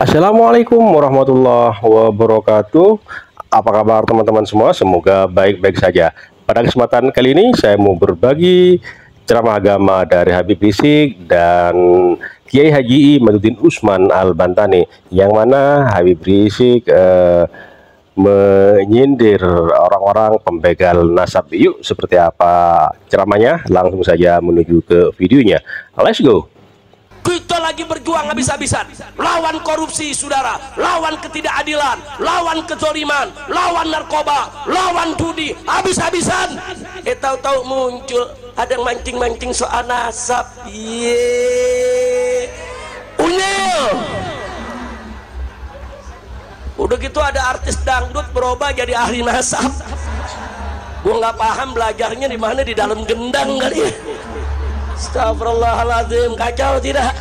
Assalamualaikum warahmatullahi wabarakatuh. Apa kabar teman-teman semua? Semoga baik-baik saja. Pada kesempatan kali ini saya mau berbagi ceramah agama dari Habib Rizik dan Kiai Haji Imaduddin Usman Al-Bantani, yang mana Habib Rizik menyindir orang-orang pembegal nasab. Yuk, seperti apa ceramahnya? Langsung saja menuju ke videonya. Let's go. Kita lagi berjuang habis-habisan lawan korupsi, saudara, lawan ketidakadilan, lawan kezaliman, lawan narkoba, lawan judi, habis-habisan. Tahu-tahu muncul ada yang mancing-mancing soal nasab. Unyil. Udah gitu ada artis dangdut berubah jadi ahli nasab. Gua nggak paham belajarnya di mana, di dalam gendang kali ya. Astagfirullahaladzim, kacau tidak?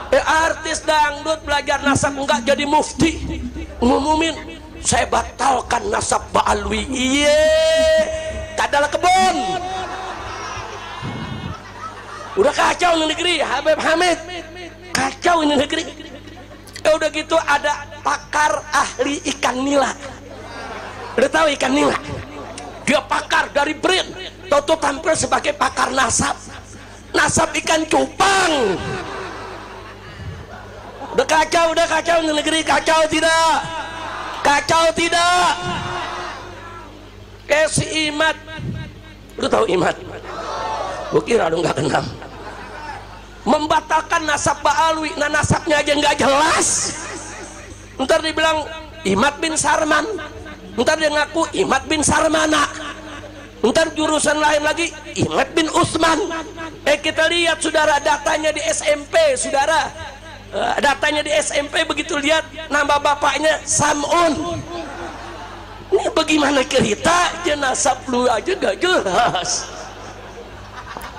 Artis dangdut belajar nasab enggak jadi mufti ngumumin, saya batalkan nasab Ba'alwi. Tadalah kebun. Udah kacau ini negeri, Habib Hamid. Kacau ini negeri. Udah gitu ada pakar ahli ikan nila. Udah tahu ikan nila? Dia pakar dari BRIN, Toto tampil sebagai pakar nasab. Nasab ikan cupang. Udah kacau ini negeri. Kacau tidak? Kacau tidak? Kayak si Imad. Lu tahu Imad? Gue kira lu nggak kenal. Membatalkan nasab Ba'alwi. Nah, nasabnya aja nggak jelas. Ntar dibilang Imad bin Sarman, ntar dia ngaku Imad bin Sarmana, ntar jurusan lain lagi Imad bin Usman. Kita lihat saudara datanya di SMP, saudara, datanya di SMP, begitu lihat nama bapaknya Samun. Ini bagaimana cerita nasab lu aja gak jelas,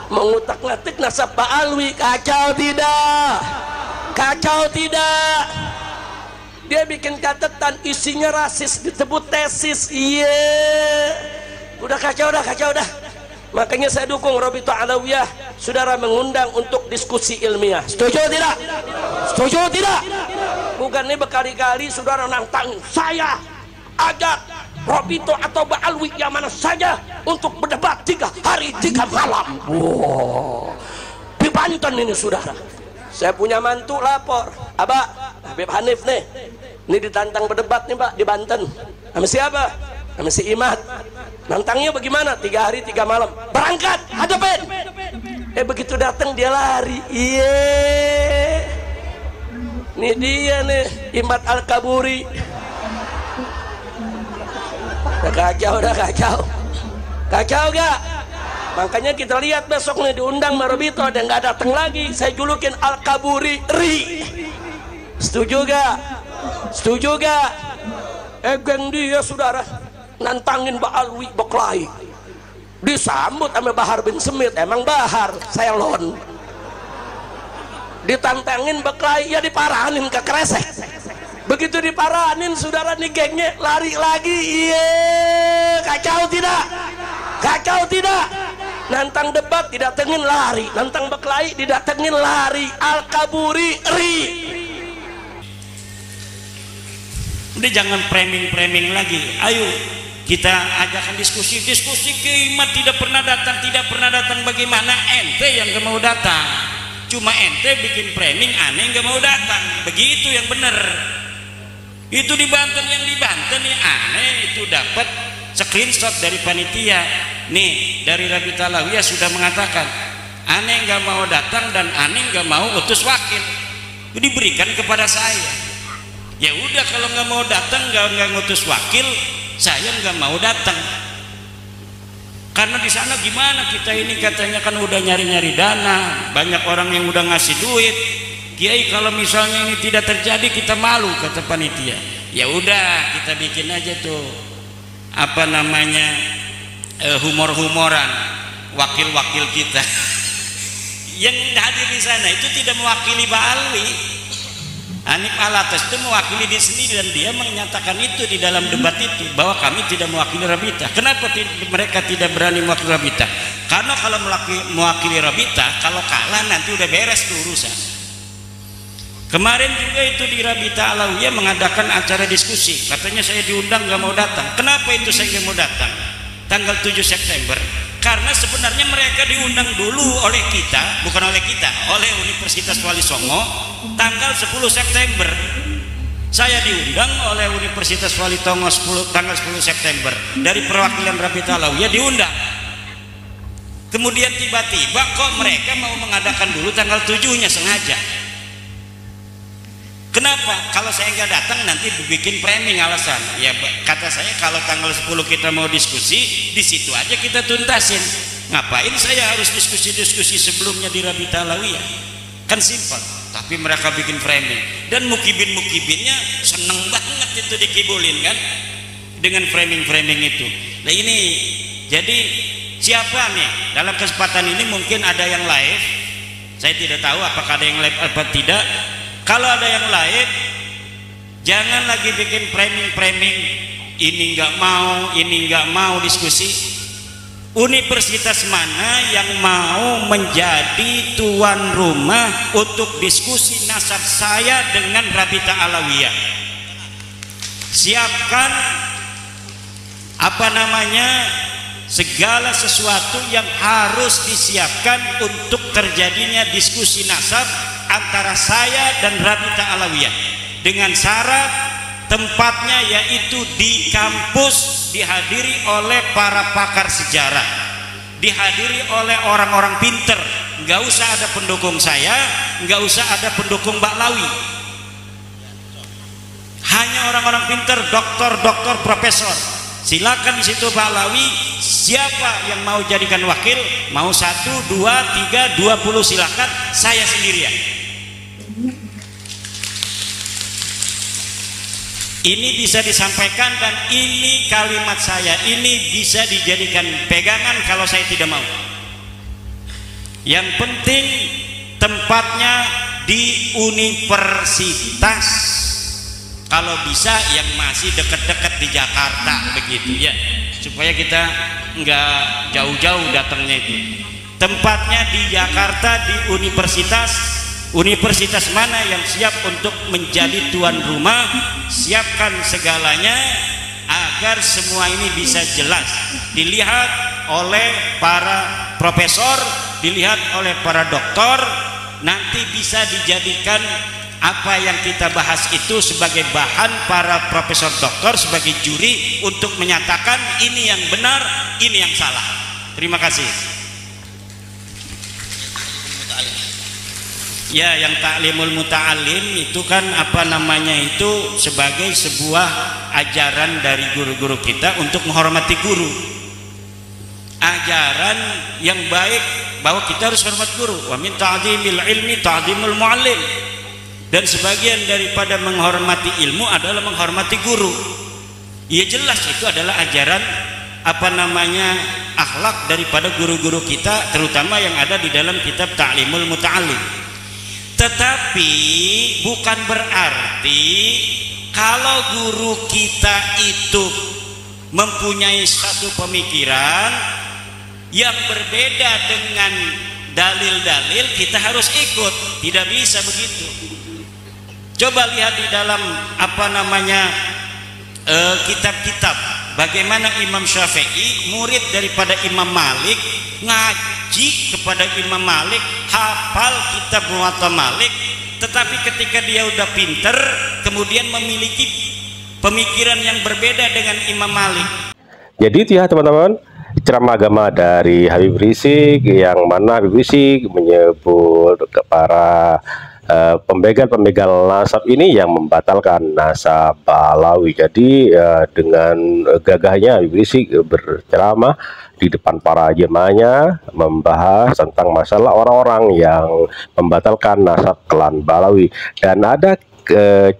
mengutak-ngatik nasab Ba'alwi. Kacau tidak? Kacau tidak? Dia bikin catatan isinya rasis, disebut tesis. Udah kacau dah. Makanya saya dukung Rabithah Alawiyah, saudara, mengundang untuk diskusi ilmiah. Setuju tidak? Setuju tidak? Bukan ini berkali-kali saudara nantang saya, ajak Rabithah atau Ba'alwi yang mana saja untuk berdebat 3 hari 3 malam. Wow. Di Banten ini saudara, saya punya mantu lapor, Abah Habib Hanif nih, ini ditantang berdebat nih Pak di Banten. Sama siapa? Sama si Imad. Nantangnya bagaimana? 3 hari 3 malam. Berangkat, hadapin. Begitu datang dia lari. Ini dia nih, Imad Al-Kaburi. Udah kacau. Kacau gak? Makanya kita lihat besok nih diundang Marobito dan nggak datang lagi. Saya julukin Al-Kaburi Ri. Setuju gak? Setuju gak? Geng dia saudara nantangin Ba'alwi Boklai, disambut sama Bahar bin Semit. Emang Bahar Sailon ditantangin Boklai, ya diparanin ke kresek. Begitu diparanin saudara nih gengnya lari lagi. Kacau tidak? Kacau tidak? Nantang debat didatengin lari, nantang Boklai didatengin lari. Al-Kaburi Ri. Udah jangan framing lagi. Ayo kita ajakkan diskusi Kimat tidak pernah datang. Bagaimana ente yang gak mau datang? Cuma ente bikin framing aneh gak mau datang. Begitu yang bener. Itu di Banten, yang di Banten nih aneh itu dapat screenshot dari panitia nih, dari Rabithah Alawiyah sudah mengatakan aneh gak mau datang dan aneh gak mau utus wakil. Diberikan kepada saya. Ya udah, kalau nggak mau datang, nggak ngutus wakil, saya nggak mau datang. Karena di sana gimana, kita ini katanya kan udah nyari-nyari dana, banyak orang yang udah ngasih duit. Kiai, kalau misalnya ini tidak terjadi kita malu, kata panitia. Ya udah, kita bikin aja tuh apa namanya, humor-humoran wakil-wakil kita yang hadir di sana itu tidak mewakili Ba'alwi. Hanif Alatas itu mewakili diri sendiri dan dia menyatakan itu di dalam debat itu, bahwa kami tidak mewakili Rabithah. Kenapa mereka tidak berani mewakili Rabithah? Karena kalau mewakili Rabithah, kalau kalah nanti udah beres tuh urusan. Kemarin juga itu di Rabita Alawiyah mengadakan acara diskusi, katanya saya diundang nggak mau datang. Kenapa itu saya nggak mau datang tanggal 7 September? Karena sebenarnya mereka diundang dulu oleh kita, bukan oleh kita, oleh Universitas Wali Songo tanggal 10 September. Saya diundang oleh Universitas Wali Songo tanggal 10 September dari perwakilan Rabita Alawiyah diundang. Kemudian tiba-tiba kok mereka mau mengadakan dulu tanggal 7-nya sengaja. Kenapa? Kalau saya nggak datang nanti bikin framing alasan. Ya kata saya kalau tanggal 10 kita mau diskusi, di situ aja kita tuntasin. Ngapain saya harus diskusi-diskusi sebelumnya di Rabita Alawiyah? Kan simpel. Tapi mereka bikin framing dan mukibin-mukibinnya seneng banget itu dikibulin kan dengan framing-framing itu. Nah ini jadi siapa nih dalam kesempatan ini mungkin ada yang live. Saya tidak tahu apakah ada yang live atau tidak. Kalau ada yang lain, jangan lagi bikin framing-framing ini nggak mau diskusi. Universitas mana yang mau menjadi tuan rumah untuk diskusi nasab saya dengan Rabita Alawiyah? Siapkan segala sesuatu yang harus disiapkan untuk terjadinya diskusi nasab antara saya dan Rabita Alawiyah dengan syarat tempatnya yaitu di kampus, dihadiri oleh para pakar sejarah, dihadiri oleh orang-orang pinter. Nggak usah ada pendukung saya, nggak usah ada pendukung Mbak Lawi, hanya orang-orang pinter, doktor, profesor. Silakan di situ Pak Lawi, siapa yang mau jadikan wakil, mau 1, 2, 3, 20 silakan, saya sendirian. Ini bisa disampaikan dan ini kalimat saya, ini bisa dijadikan pegangan kalau saya tidak mau. Yang penting tempatnya di universitas, kalau bisa yang masih dekat-dekat di Jakarta begitu ya, supaya kita nggak jauh-jauh datangnya itu. Tempatnya di Jakarta di Universitas mana yang siap untuk menjadi tuan rumah. Siapkan segalanya agar semua ini bisa jelas dilihat oleh para profesor, dilihat oleh para doktor, nanti bisa dijadikan apa yang kita bahas itu sebagai bahan para profesor doktor sebagai juri untuk menyatakan ini yang benar, ini yang salah. Terima kasih. Ya, yang taklimul muta'alim itu kan itu sebagai sebuah ajaran dari guru-guru kita untuk menghormati guru. Ajaran yang baik bahwa kita harus hormat guru. Wa min ta'zimil ilmi ta'zimul mu'allim. Dan sebagian daripada menghormati ilmu adalah menghormati guru. Ya jelas itu adalah ajaran akhlak daripada guru-guru kita, terutama yang ada di dalam kitab Ta'limul Muta'allim. Tetapi bukan berarti kalau guru kita itu mempunyai satu pemikiran yang berbeda dengan dalil-dalil kita harus ikut. Tidak bisa begitu. Coba lihat di dalam kitab-kitab bagaimana Imam Syafi'i, murid daripada Imam Malik, ngaji kepada Imam Malik, hafal kitab Muwatta Malik, tetapi ketika dia udah pinter kemudian memiliki pemikiran yang berbeda dengan Imam Malik. Jadi itu ya teman-teman, ceramah agama dari Habib Rizik, yang mana Habib Rizik menyebut para pembegal-pembegal nasab ini yang membatalkan nasab Alawi. Jadi dengan gagahnya Habib Rizik berceramah di depan para jemaahnya membahas tentang masalah orang-orang yang membatalkan nasab klan Balawi. Dan ada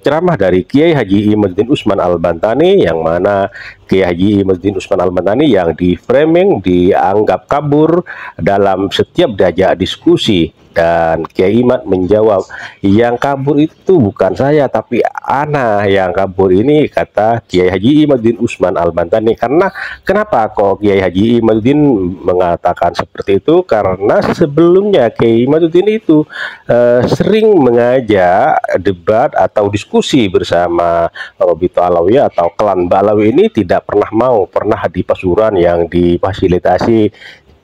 ceramah dari Kiai Haji Imaduddin Usman Al-Bantani yang mana Kiai Haji Imaduddin Usman Al-Bantani yang di framing, dianggap kabur dalam setiap diajak diskusi. Dan Kiai Imad menjawab, yang kabur itu bukan saya tapi ana yang kabur ini, kata Kiai Haji Imaduddin Usman Al-Bantani. Karena kenapa kok Kiai Haji Imaduddin mengatakan seperti itu? Karena sebelumnya Kiai Imaduddin itu sering mengajak debat atau diskusi bersama Robito Alawiyah atau klan Ba'alawi ini, tidak pernah mau. Pernah di Pasuruan yang difasilitasi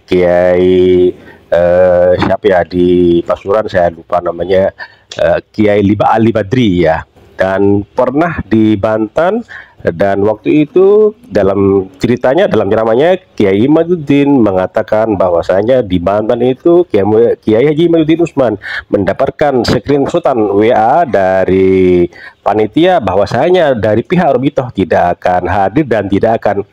Kiai siapa ya di Pasuruan, saya lupa namanya, Kiai Liba Ali Badri ya. Dan pernah di Banten, dan waktu itu dalam ceritanya, dalam ceramahnya, Kiai Imaduddin mengatakan bahwasanya di Banten itu Kiai Haji Imaduddin Usman mendapatkan screenshotan WA dari panitia bahwasanya dari pihak Robitoh tidak akan hadir dan tidak akan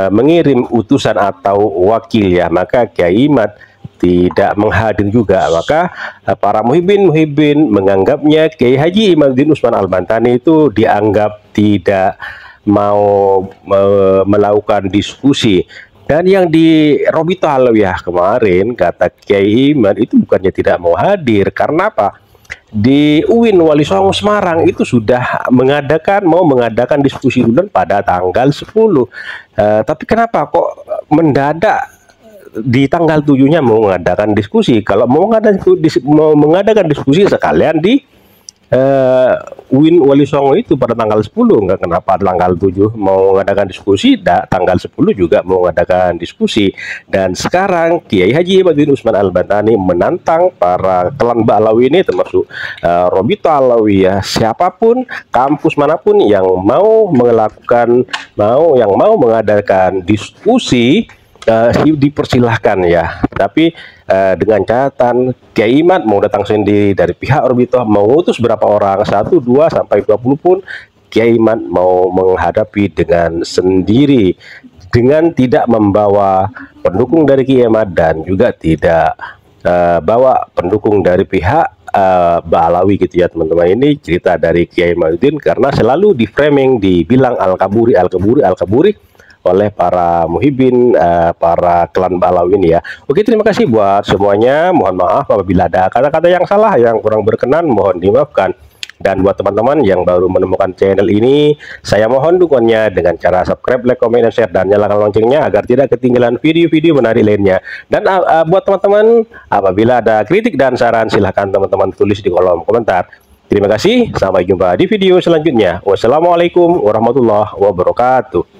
mengirim utusan atau wakil ya. Maka Kiai Imad tidak menghadir juga. Maka para muhibbin menganggapnya Kiai Haji Imaduddin Usman Al-Bantani itu dianggap tidak mau melakukan diskusi. Dan yang di Robito Alawiyah kemarin, kata Kiai Imad itu bukannya tidak mau hadir, karena apa? Di UIN Wali Songo Semarang itu sudah mau mengadakan diskusi ulang pada tanggal 10. Tapi kenapa kok mendadak di tanggal 7-nya mau mengadakan diskusi? Kalau mau mengadakan diskusi sekalian di UIN Wali Songo itu pada tanggal 10, enggak kenapa tanggal 7 mau mengadakan diskusi, tanggal 10 juga mau mengadakan diskusi. Dan sekarang Kiai Haji Imaduddin Usman Al-Bantani menantang para klan Ba'alawi ini, termasuk Robito Alawiyah, siapapun, kampus manapun yang mau mengadakan diskusi, dipersilahkan ya. Tapi dengan catatan Kiai Imad mau datang sendiri, dari pihak Robitoh mau ngutus berapa orang, 1, 2, sampai 20 pun Kiai Imad mau menghadapi dengan sendiri, dengan tidak membawa pendukung dari Kiai Imad dan juga tidak bawa pendukung dari pihak Ba'alawi gitu ya teman-teman. Ini cerita dari Kiai Imaduddin karena selalu di framing, dibilang al-kaburi oleh para muhibbin, para klan Ba'alawi ini ya. Oke, terima kasih buat semuanya. Mohon maaf apabila ada kata-kata yang salah, yang kurang berkenan, mohon dimaafkan. Dan buat teman-teman yang baru menemukan channel ini, saya mohon dukungannya dengan cara subscribe, like, comment, dan share, dan nyalakan loncengnya agar tidak ketinggalan video-video menarik lainnya. Dan buat teman-teman, apabila ada kritik dan saran, silahkan teman-teman tulis di kolom komentar. Terima kasih, sampai jumpa di video selanjutnya. Wassalamualaikum warahmatullahi wabarakatuh.